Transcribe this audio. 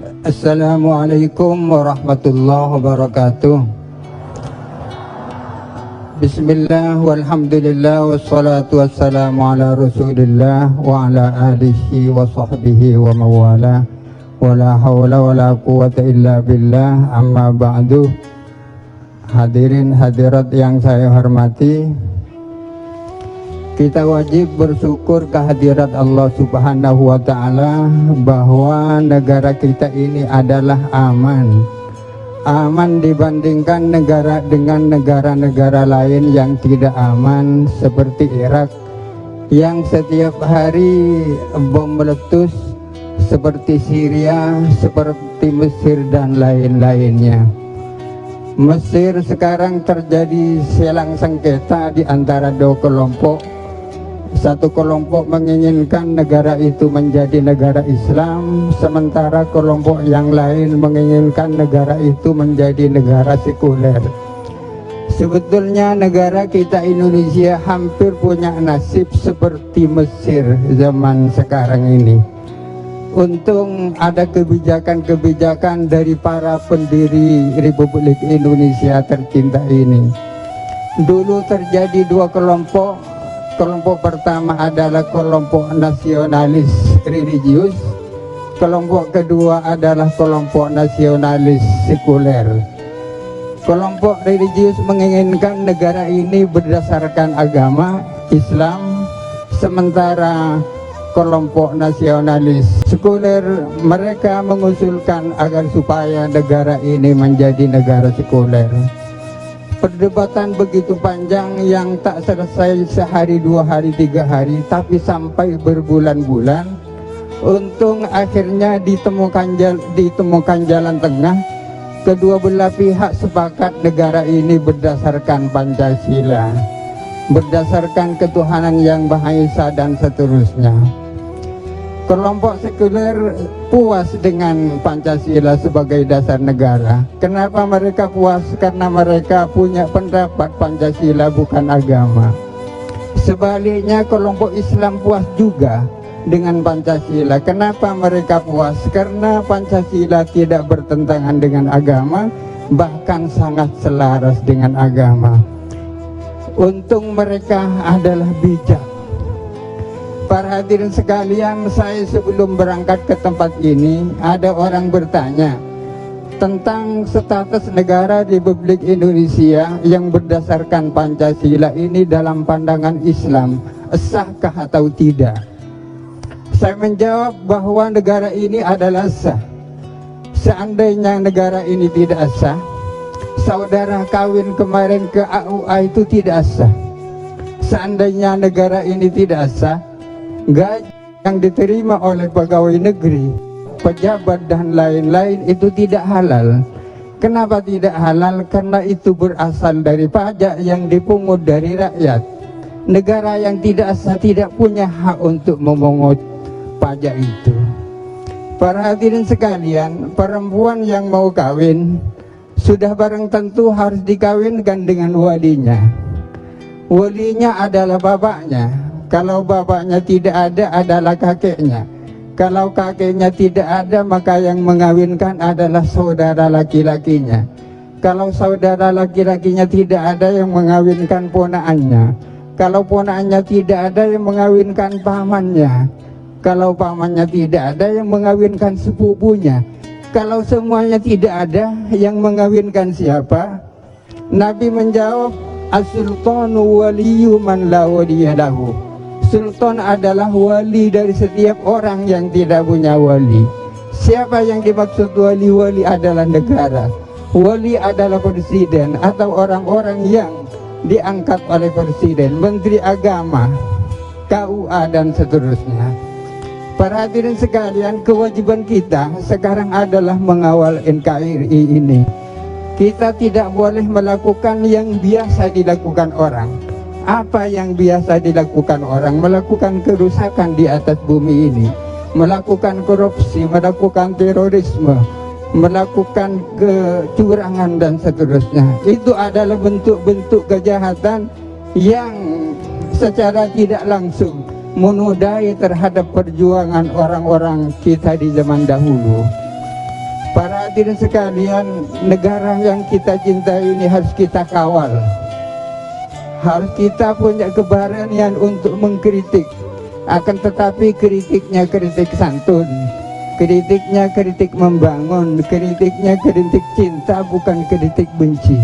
Assalamualaikum warahmatullahi wabarakatuh. Bismillah walhamdulillah wassalatu wassalamu ala rasulillah wa ala alihi wa sahbihi wa mawala wa la hawla wa la quwata illa billah, amma ba'du. Hadirin hadirat yang saya hormati, kita wajib bersyukur kehadirat Allah Subhanahu wa ta'ala bahwa negara kita ini adalah aman dibandingkan negara dengan negara-negara lain yang tidak aman, seperti Irak yang setiap hari bom meletus, seperti Syria, seperti Mesir dan lain-lainnya. Mesir sekarang terjadi selang sengketa di antara dua kelompok. Satu kelompok menginginkan negara itu menjadi negara Islam, sementara kelompok yang lain menginginkan negara itu menjadi negara sekuler. Sebetulnya negara kita Indonesia hampir punya nasib seperti Mesir zaman sekarang ini. Untung ada kebijakan-kebijakan dari para pendiri Republik Indonesia tercinta ini. Dulu terjadi dua kelompok. Kelompok pertama adalah kelompok nasionalis religius. Kelompok kedua adalah kelompok nasionalis sekuler. Kelompok religius menginginkan negara ini berdasarkan agama Islam, sementara kelompok nasionalis sekuler mereka mengusulkan agar supaya negara ini menjadi negara sekuler. Perdebatan begitu panjang yang tak selesai sehari, 2 hari, 3 hari, tapi sampai berbulan-bulan. Untung akhirnya ditemukan jalan tengah. Kedua belah pihak sepakat negara ini berdasarkan Pancasila, berdasarkan ketuhanan yang Maha Esa dan seterusnya. Kelompok sekuler puas dengan Pancasila sebagai dasar negara. Kenapa mereka puas? Karena mereka punya pendapat Pancasila bukan agama. Sebaliknya kelompok Islam puas juga dengan Pancasila. Kenapa mereka puas? Karena Pancasila tidak bertentangan dengan agama, bahkan sangat selaras dengan agama. Untung mereka adalah bijak. Para hadirin sekalian, saya sebelum berangkat ke tempat ini, ada orang bertanya tentang status negara Republik Indonesia yang berdasarkan Pancasila ini dalam pandangan Islam, sahkah atau tidak? Saya menjawab bahwa negara ini adalah sah. Seandainya negara ini tidak sah, saudara kawin kemarin ke AUA itu tidak sah. Seandainya negara ini tidak sah, gaji yang diterima oleh pegawai negeri, pejabat dan lain-lain itu tidak halal. Kenapa tidak halal? Karena itu berasal dari pajak yang dipungut dari rakyat. Negara yang tidak sah tidak punya hak untuk memungut pajak itu. Para hadirin sekalian, perempuan yang mau kawin sudah barang tentu harus dikawinkan dengan walinya. Walinya adalah bapaknya. Kalau bapaknya tidak ada adalah kakeknya. Kalau kakeknya tidak ada, maka yang mengawinkan adalah saudara laki-lakinya. Kalau saudara laki-lakinya tidak ada, yang mengawinkan ponakannya. Kalau ponakannya tidak ada, yang mengawinkan pamannya. Kalau pamannya tidak ada, yang mengawinkan sepupunya. Kalau semuanya tidak ada, yang mengawinkan siapa? Nabi menjawab, as-sultanu waliyyu man la waliya lahu. Sultan adalah wali dari setiap orang yang tidak punya wali. Siapa yang dimaksud wali? Wali adalah negara. Wali adalah presiden atau orang-orang yang diangkat oleh presiden, menteri agama, KUA dan seterusnya. Para hadirin sekalian, kewajiban kita sekarang adalah mengawal NKRI ini. Kita tidak boleh melakukan yang biasa dilakukan orang. Apa yang biasa dilakukan orang? Melakukan kerusakan di atas bumi ini, melakukan korupsi, melakukan terorisme, melakukan kecurangan dan seterusnya. Itu adalah bentuk-bentuk kejahatan yang secara tidak langsung menodai terhadap perjuangan orang-orang kita di zaman dahulu. hadirin sekalian, negara yang kita cintai ini harus kita kawal. Harus kita punya keberanian untuk mengkritik. Akan tetapi kritiknya kritik santun, kritiknya kritik membangun, kritiknya kritik cinta, bukan kritik benci.